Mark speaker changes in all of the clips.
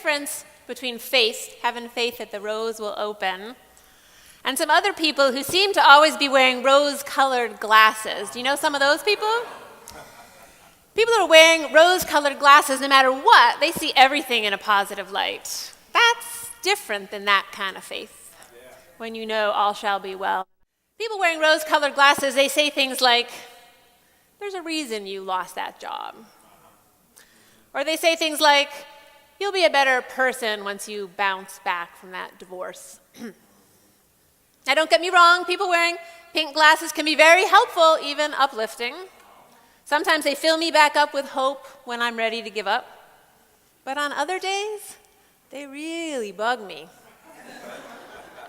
Speaker 1: difference between faith, having faith that the rose will open, and some other people who seem to always be wearing rose-colored glasses. Do you know some of those people? People who are wearing rose-colored glasses, no matter what, they see everything in a positive light. That's different than that kind of faith, when you know all shall be well. People wearing rose-colored glasses, they say things like, there's a reason you lost that job. Or they say things like, you'll be a better person once you bounce back from that divorce. Now, don't get me wrong, people wearing pink glasses can be very helpful, even uplifting. Sometimes they fill me back up with hope when I'm ready to give up. But on other days, they really bug me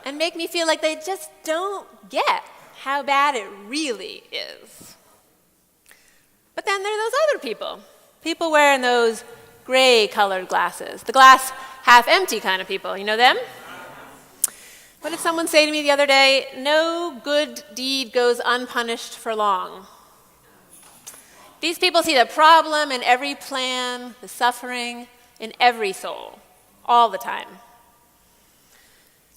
Speaker 1: and make me feel like they just don't get how bad it really is. But then there are those other people wearing those gray-colored glasses, the glass half-empty kind of people. You know them? What did someone say to me the other day? No good deed goes unpunished for long. These people see the problem in every plan, the suffering in every soul, all the time.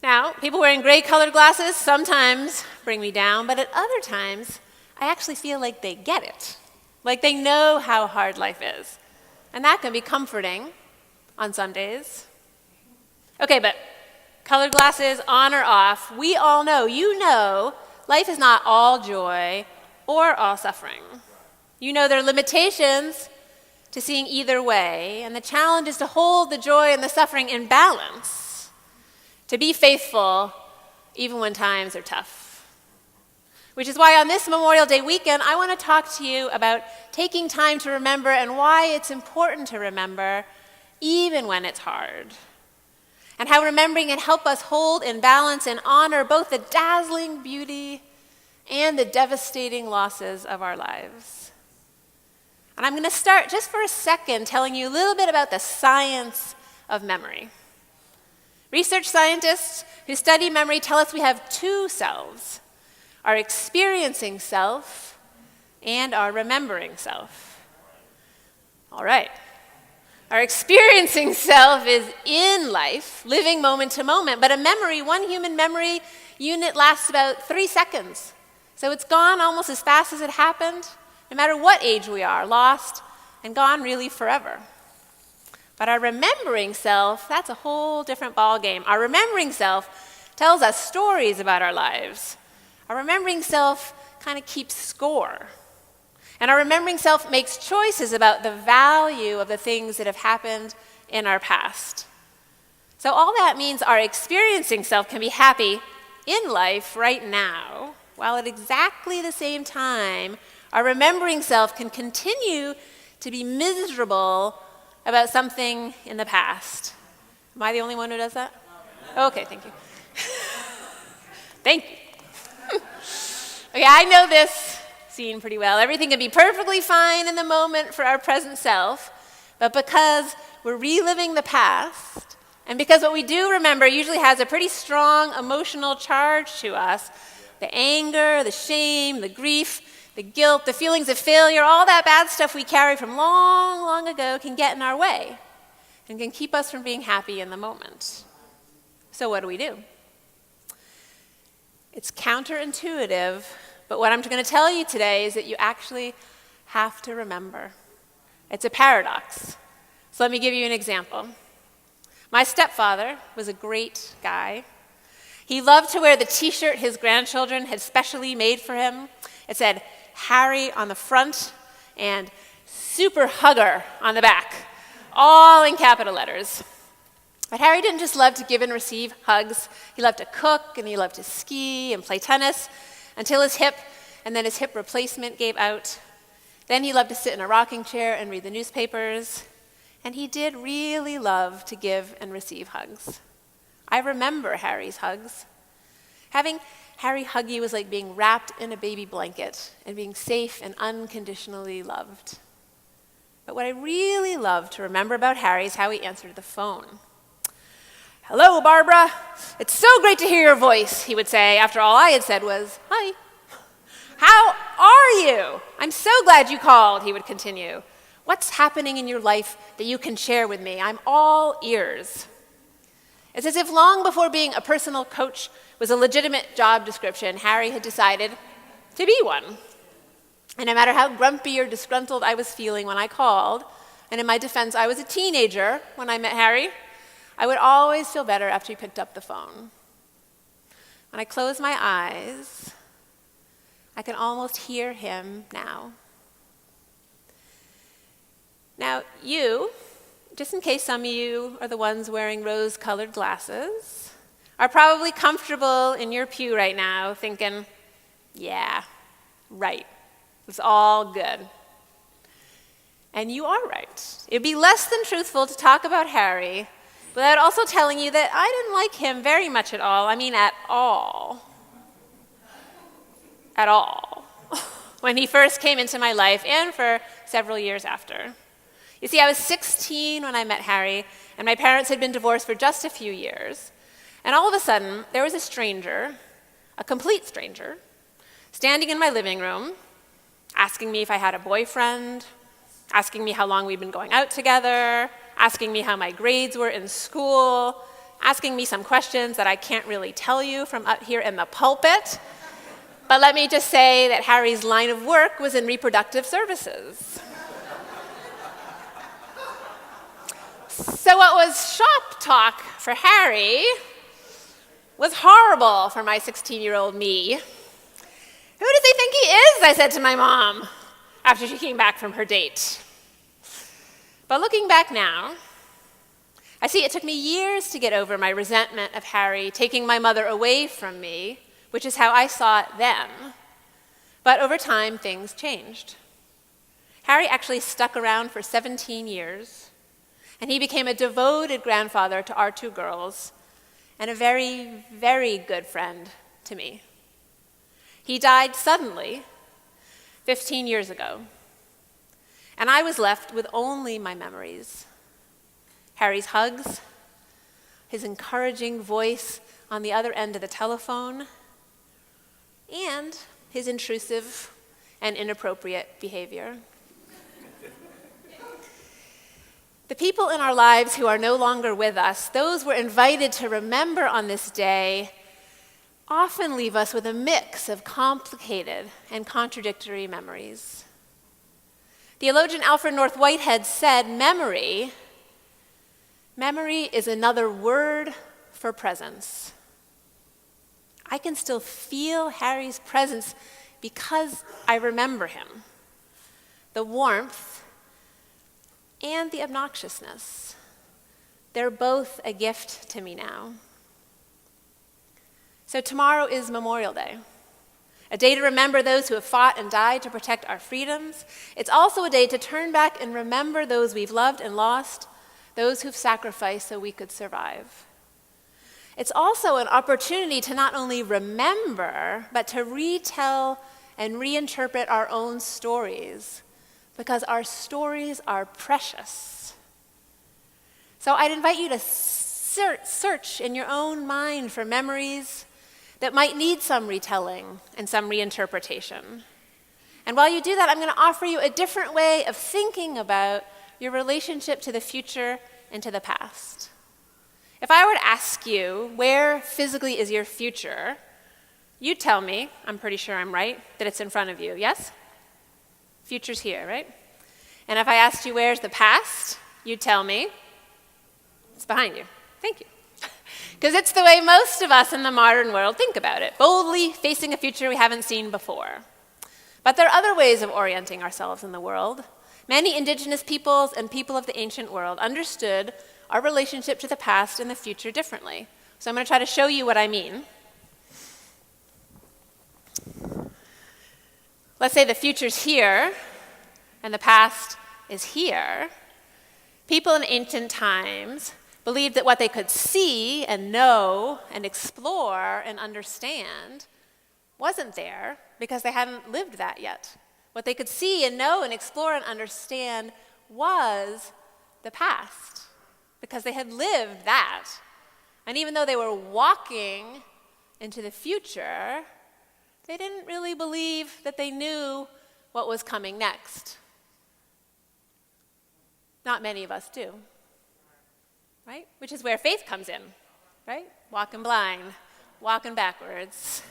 Speaker 1: Now, people wearing gray-colored glasses sometimes bring me down, but at other times, I actually feel like they get it, like they know how hard life is. And that can be comforting on some days. Okay, but colored glasses on or off, we all know, you know, life is not all joy or all suffering. You know there are limitations to seeing either way, and the challenge is to hold the joy and the suffering in balance, to be faithful even when times are tough. Which is why on this Memorial Day weekend, I want to talk to you about taking time to remember and why it's important to remember even when it's hard. And how remembering can help us hold in balance and honor both the dazzling beauty and the devastating losses of our lives. And I'm going to start just for a second telling you a little bit about the science of memory. Research scientists who study memory tell us we have two selves, our experiencing self and our remembering self. All right. Our experiencing self is in life, living moment to moment, but a memory, one human memory unit lasts about 3 seconds. So it's gone almost as fast as it happened, no matter what age we are, lost and gone really forever. But our remembering self, that's a whole different ballgame. Our remembering self tells us stories about our lives. Our remembering self kind of keeps score. And our remembering self makes choices about the value of the things that have happened in our past. So all that means our experiencing self can be happy in life right now, while at exactly the same time, our remembering self can continue to be miserable about something in the past. Am I the only one who does that? Okay, thank you. Thank you. Okay, I know this scene pretty well. Everything can be perfectly fine in the moment for our present self, but because we're reliving the past, and because what we do remember usually has a pretty strong emotional charge to us, the anger, the shame, the grief, the guilt, the feelings of failure, all that bad stuff we carry from long, long ago can get in our way and can keep us from being happy in the moment. So what do? It's counterintuitive, but what I'm going to tell you today is that you actually have to remember. It's a paradox. So let me give you an example. My stepfather was a great guy. He loved to wear the t-shirt his grandchildren had specially made for him. It said Harry on the front and Super Hugger on the back, all in capital letters. But Harry didn't just love to give and receive hugs. He loved to cook, and he loved to ski and play tennis until his hip, and then his hip replacement gave out. Then he loved to sit in a rocking chair and read the newspapers. And he did really love to give and receive hugs. I remember Harry's hugs. Having Harry hug you was like being wrapped in a baby blanket and being safe and unconditionally loved. But what I really love to remember about Harry is how he answered the phone. "Hello, Barbara. It's so great to hear your voice," he would say, after all I had said was, "Hi." "How are you? I'm so glad you called," he would continue. What's happening in your life that you can share with me? I'm all ears. It's as if long before being a personal coach was a legitimate job description, Harry had decided to be one. And no matter how grumpy or disgruntled I was feeling when I called, and in my defense, I was a teenager when I met Harry, I would always feel better after he picked up the phone. When I close my eyes, I can almost hear him now. Now, you, just in case some of you are the ones wearing rose-colored glasses, are probably comfortable in your pew right now thinking, yeah, right, it's all good. And you are right. It'd be less than truthful to talk about Harry without also telling you that I didn't like him very much at all. I mean, at all. At all. When he first came into my life and for several years after. You see, I was 16 when I met Harry, and my parents had been divorced for just a few years. And all of a sudden, there was a stranger, a complete stranger, standing in my living room, asking me if I had a boyfriend, asking me how long we'd been going out together, asking me how my grades were in school, asking me some questions that I can't really tell you from up here in the pulpit. But let me just say that Harry's line of work was in reproductive services. So what was shop talk for Harry was horrible for my 16-year-old me. Who does he think he is? I said to my mom after she came back from her date. But looking back now, I see it took me years to get over my resentment of Harry taking my mother away from me, which is how I saw it then. But over time, things changed. Harry actually stuck around for 17 years, and he became a devoted grandfather to our two girls and a very, very good friend to me. He died suddenly 15 years ago, and I was left with only my memories. Harry's hugs, his encouraging voice on the other end of the telephone, and his intrusive and inappropriate behavior. The people in our lives who are no longer with us, those we're invited to remember on this day, often leave us with a mix of complicated and contradictory memories. Theologian Alfred North Whitehead said, memory is another word for presence. I can still feel Harry's presence because I remember him. The warmth and the obnoxiousness, they're both a gift to me now. So tomorrow is Memorial Day, a day to remember those who have fought and died to protect our freedoms. It's also a day to turn back and remember those we've loved and lost, those who've sacrificed so we could survive. It's also an opportunity to not only remember, but to retell and reinterpret our own stories, because our stories are precious. So I'd invite you to search in your own mind for memories that might need some retelling and some reinterpretation. And while you do that, I'm going to offer you a different way of thinking about your relationship to the future and to the past. If I were to ask you, where physically is your future, you'd tell me, I'm pretty sure I'm right, that it's in front of you, yes? Future's here, right? And if I asked you, where's the past, you'd tell me, it's behind you. Thank you. Because it's the way most of us in the modern world think about it, boldly facing a future we haven't seen before. But there are other ways of orienting ourselves in the world. Many indigenous peoples and people of the ancient world understood our relationship to the past and the future differently. So I'm going to try to show you what I mean. Let's say the future's here and the past is here. People in ancient times believed that what they could see and know and explore and understand wasn't there because they hadn't lived that yet. What they could see and know and explore and understand was the past because they had lived that. And even though they were walking into the future, they didn't really believe that they knew what was coming next. Not many of us do, right? Which is where faith comes in, right? Walking blind, walking backwards.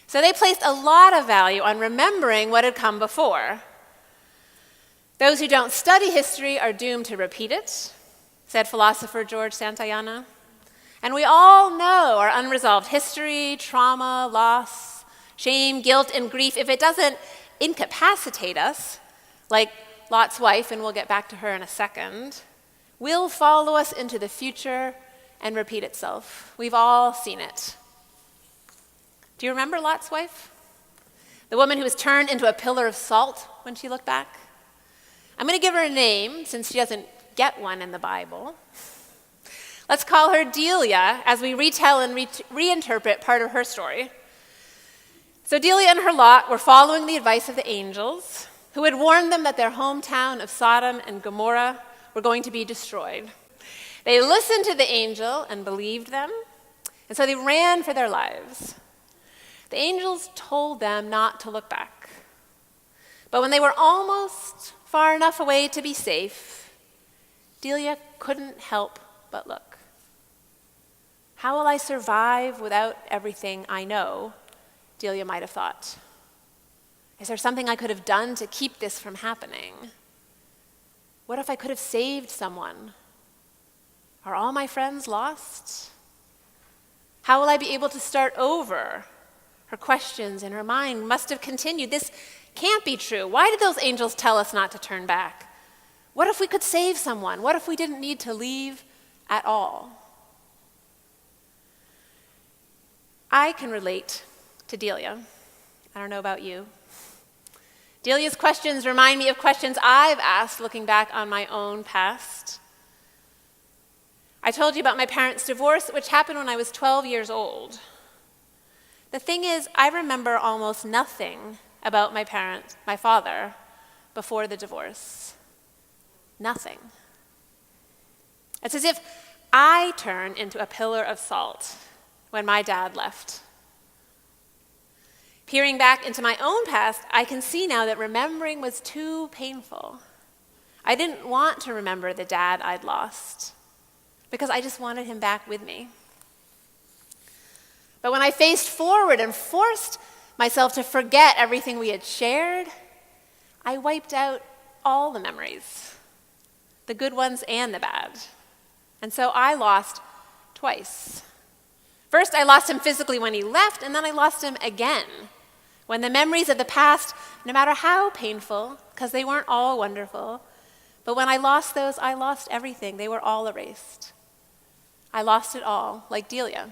Speaker 1: So they placed a lot of value on remembering what had come before. Those who don't study history are doomed to repeat it, said philosopher George Santayana. And we all know our unresolved history, trauma, loss, shame, guilt, and grief, if it doesn't incapacitate us, like Lot's wife, and we'll get back to her in a second, will follow us into the future and repeat itself. We've all seen it. Do you remember Lot's wife? The woman who was turned into a pillar of salt when she looked back? I'm going to give her a name since she doesn't get one in the Bible. Let's call her Delia as we retell and reinterpret part of her story. So Delia and her Lot were following the advice of the angels, who had warned them that their hometown of Sodom and Gomorrah were going to be destroyed. They listened to the angel and believed them, and so they ran for their lives. The angels told them not to look back. But when they were almost far enough away to be safe, Delia couldn't help but look. How will I survive without everything I know? Delia might have thought. Is there something I could have done to keep this from happening? What if I could have saved someone? Are all my friends lost? How will I be able to start over? Her questions in her mind must have continued. This can't be true. Why did those angels tell us not to turn back? What if we could save someone? What if we didn't need to leave at all? I can relate to Delia. I don't know about you. Delia's questions remind me of questions I've asked looking back on my own past. I told you about my parents' divorce, which happened when I was 12 years old. The thing is, I remember almost nothing about my father, before the divorce. Nothing. It's as if I turned into a pillar of salt when my dad left. Peering back into my own past, I can see now that remembering was too painful. I didn't want to remember the dad I'd lost because I just wanted him back with me. But when I faced forward and forced myself to forget everything we had shared, I wiped out all the memories, the good ones and the bad. And so I lost twice. First, I lost him physically when he left, and then I lost him again, when the memories of the past, no matter how painful, because they weren't all wonderful, but when I lost those, I lost everything. They were all erased. I lost it all, like Delia.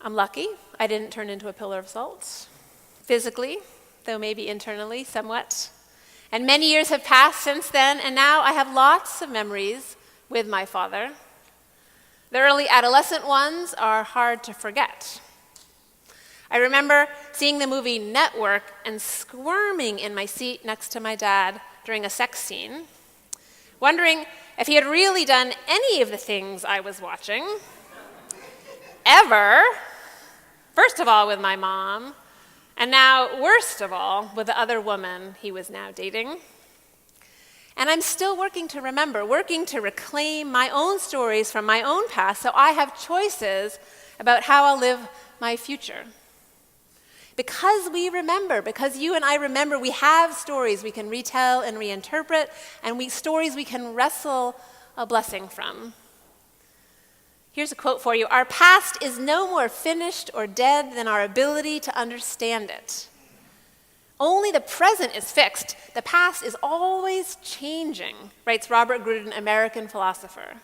Speaker 1: I'm lucky I didn't turn into a pillar of salt, physically, though maybe internally, somewhat. And many years have passed since then, and now I have lots of memories with my father. The early adolescent ones are hard to forget. I remember seeing the movie Network and squirming in my seat next to my dad during a sex scene, wondering if he had really done any of the things I was watching, ever. First of all, with my mom, and now, worst of all, with the other woman he was now dating. And I'm still working to remember, working to reclaim my own stories from my own past so I have choices about how I'll live my future. Because we remember, because you and I remember, we have stories we can retell and reinterpret, and stories we can wrestle a blessing from. Here's a quote for you. Our past is no more finished or dead than our ability to understand it. Only the present is fixed. The past is always changing, writes Robert Grudin, American philosopher.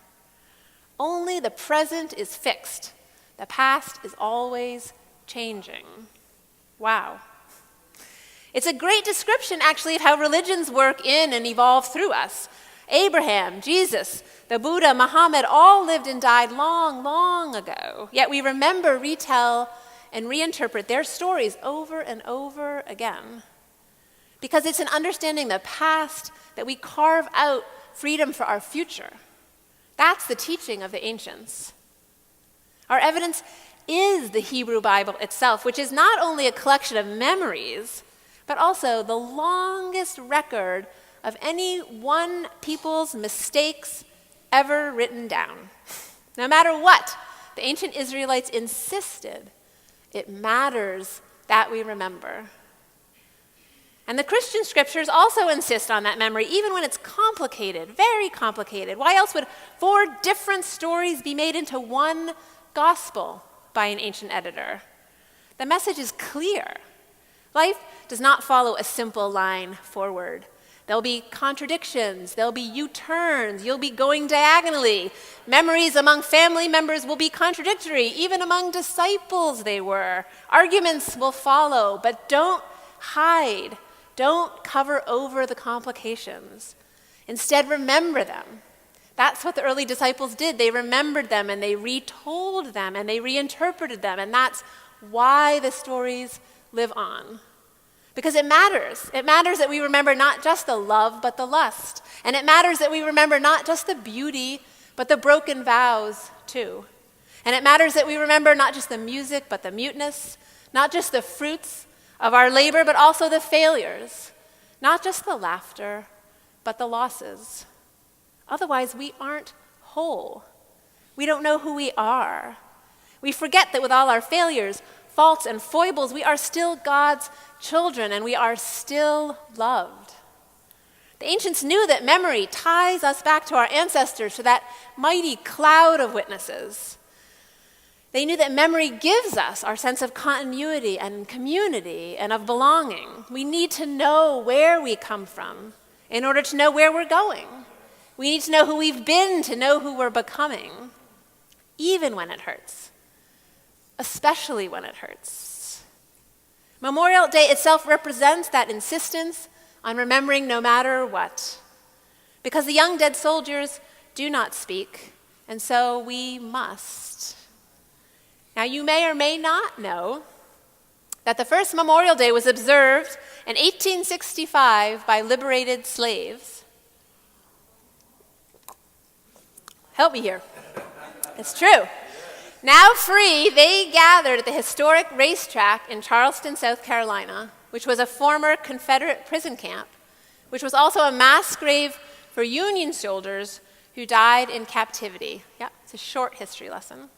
Speaker 1: Only the present is fixed. The past is always changing. Wow. It's a great description, actually, of how religions work in and evolve through us. Abraham, Jesus, the Buddha, Muhammad, all lived and died long, long ago. Yet we remember, retell, and reinterpret their stories over and over again. Because it's in understanding the past that we carve out freedom for our future. That's the teaching of the ancients. Our evidence is the Hebrew Bible itself, which is not only a collection of memories, but also the longest record of any one people's mistakes ever written down. No matter what, the ancient Israelites insisted it matters that we remember. And the Christian scriptures also insist on that memory, even when it's complicated, very complicated. Why else would 4 different stories be made into one gospel by an ancient editor? The message is clear. Life does not follow a simple line forward. There'll be contradictions, there'll be U-turns, you'll be going diagonally. Memories among family members will be contradictory, even among disciples they were. Arguments will follow, but don't hide. Don't cover over the complications. Instead, remember them. That's what the early disciples did. They remembered them and they retold them and they reinterpreted them. And that's why the stories live on. Because it matters. It matters that we remember not just the love, but the lust. And it matters that we remember not just the beauty, but the broken vows too. And it matters that we remember not just the music, but the muteness, not just the fruits of our labor, but also the failures, not just the laughter, but the losses. Otherwise, we aren't whole. We don't know who we are. We forget that with all our failures, faults, and foibles, we are still God's children, and we are still loved. The ancients knew that memory ties us back to our ancestors, to that mighty cloud of witnesses. They knew that memory gives us our sense of continuity and community and of belonging. We need to know where we come from in order to know where we're going. We need to know who we've been to know who we're becoming, even when it hurts, especially when it hurts. Memorial Day itself represents that insistence on remembering no matter what, because the young dead soldiers do not speak, and so we must. Now, you may or may not know that the first Memorial Day was observed in 1865 by liberated slaves. Help me here. It's true. Now free, they gathered at the historic racetrack in Charleston, South Carolina, which was a former Confederate prison camp, which was also a mass grave for Union soldiers who died in captivity. Yeah, it's a short history lesson.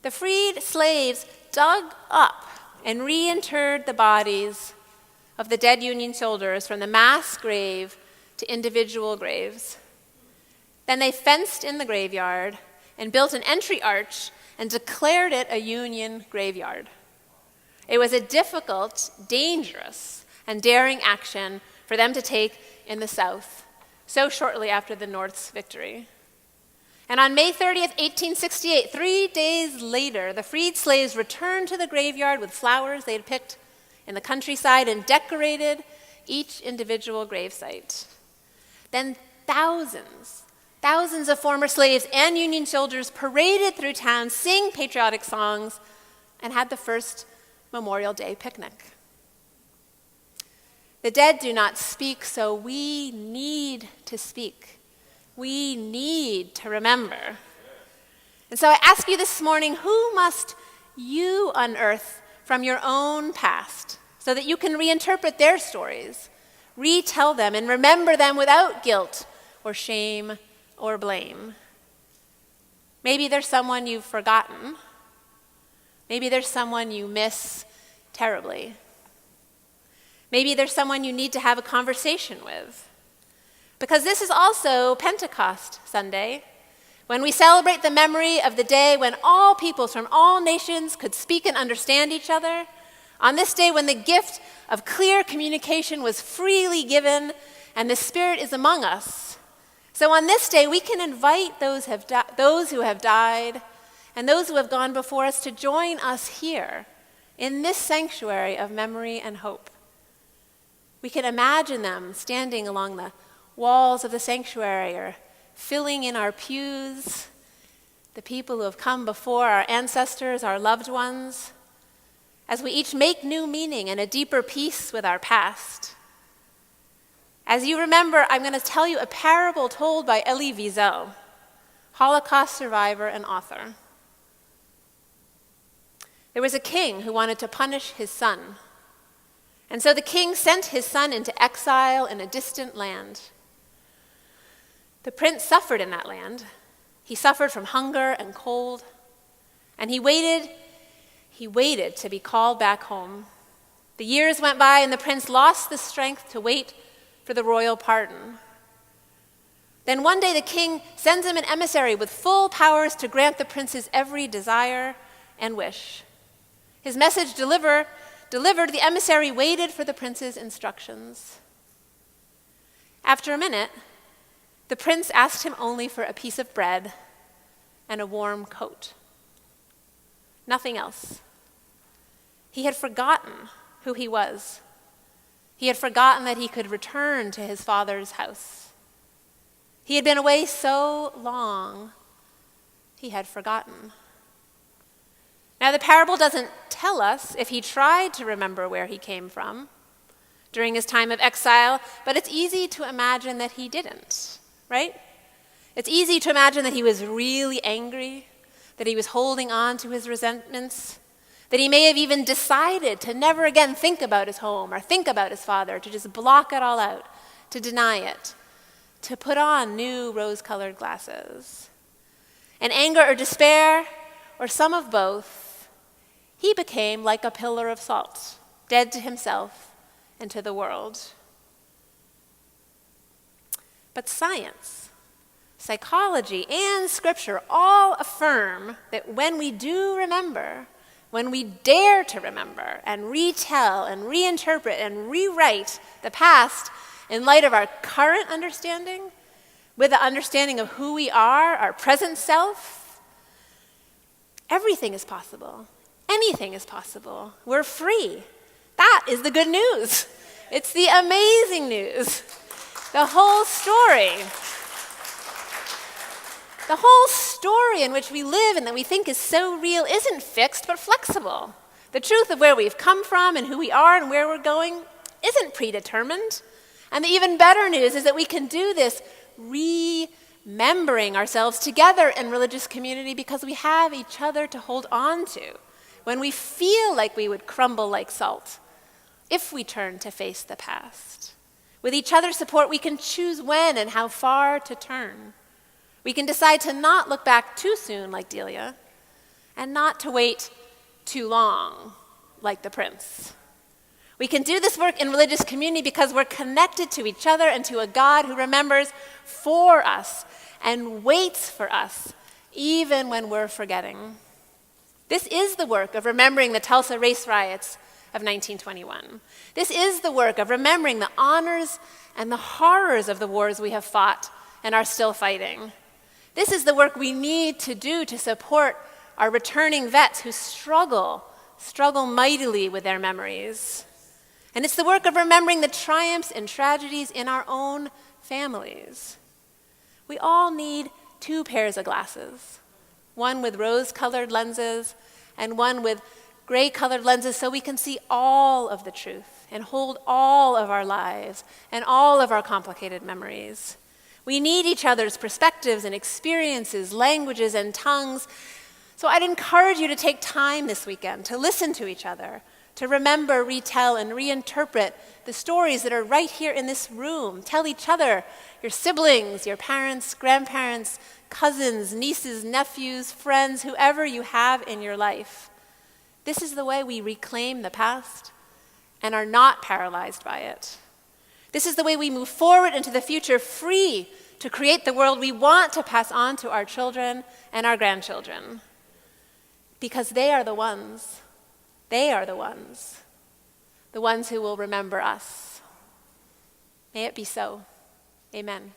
Speaker 1: The freed slaves dug up and reinterred the bodies of the dead Union soldiers from the mass grave to individual graves. Then they fenced in the graveyard and built an entry arch and declared it a Union graveyard. It was a difficult, dangerous, and daring action for them to take in the South, so shortly after the North's victory. And on May 30th, 1868, 3 days later, the freed slaves returned to the graveyard with flowers they had picked in the countryside and decorated each individual gravesite. Then thousands of former slaves and Union soldiers paraded through town, sing patriotic songs, and had the first Memorial Day picnic. The dead do not speak, so we need to speak. We need to remember. And so I ask you this morning, who must you unearth from your own past so that you can reinterpret their stories, retell them, and remember them without guilt or shame or blame? Maybe there's someone you've forgotten. Maybe there's someone you miss terribly. Maybe there's someone you need to have a conversation with. Because this is also Pentecost Sunday, when we celebrate the memory of the day when all peoples from all nations could speak and understand each other. On this day when the gift of clear communication was freely given and the Spirit is among us. So on this day, we can invite those who have died and those who have gone before us to join us here in this sanctuary of memory and hope. We can imagine them standing along the walls of the sanctuary or filling in our pews, the people who have come before, our ancestors, our loved ones, as we each make new meaning and a deeper peace with our past. As you remember, I'm going to tell you a parable told by Elie Wiesel, Holocaust survivor and author. There was a king who wanted to punish his son. And so the king sent his son into exile in a distant land. The prince suffered in that land. He suffered from hunger and cold, and he waited to be called back home. The years went by, and the prince lost the strength to wait for the royal pardon. Then one day the king sends him an emissary with full powers to grant the prince's every desire and wish. His message delivered, the emissary waited for the prince's instructions. After a minute, the prince asked him only for a piece of bread and a warm coat. Nothing else. He had forgotten who he was. He had forgotten that he could return to his father's house. He had been away so long, he had forgotten. Now, the parable doesn't tell us if he tried to remember where he came from during his time of exile, but it's easy to imagine that he didn't, right? It's easy to imagine that he was really angry, that he was holding on to his resentments, that he may have even decided to never again think about his home or think about his father, to just block it all out, to deny it, to put on new rose-colored glasses. In anger or despair, or some of both, he became like a pillar of salt, dead to himself and to the world. But science, psychology, and scripture all affirm that when we do remember, when we dare to remember and retell and reinterpret and rewrite the past in light of our current understanding, with the understanding of who we are, our present self, everything is possible. Anything is possible. We're free. That is the good news. It's the amazing news. The whole story in which we live and that we think is so real isn't fixed but flexible. The truth of where we've come from and who we are and where we're going isn't predetermined. And the even better news is that we can do this remembering ourselves together in religious community because we have each other to hold on to when we feel like we would crumble like salt if we turn to face the past. With each other's support, we can choose when and how far to turn. We can decide to not look back too soon, like Delia, and not to wait too long, like the prince. We can do this work in religious community because we're connected to each other and to a God who remembers for us and waits for us, even when we're forgetting. This is the work of remembering the Tulsa race riots of 1921. This is the work of remembering the honors and the horrors of the wars we have fought and are still fighting. This is the work we need to do to support our returning vets who struggle mightily with their memories. And it's the work of remembering the triumphs and tragedies in our own families. We all need two pairs of glasses, one with rose-colored lenses and one with gray-colored lenses so we can see all of the truth and hold all of our lives and all of our complicated memories. We need each other's perspectives and experiences, languages and tongues. So I'd encourage you to take time this weekend to listen to each other, to remember, retell, and reinterpret the stories that are right here in this room. Tell each other, your siblings, your parents, grandparents, cousins, nieces, nephews, friends, whoever you have in your life. This is the way we reclaim the past and are not paralyzed by it. This is the way we move forward into the future, free to create the world we want to pass on to our children and our grandchildren. Because they are the ones who will remember us. May it be so. Amen.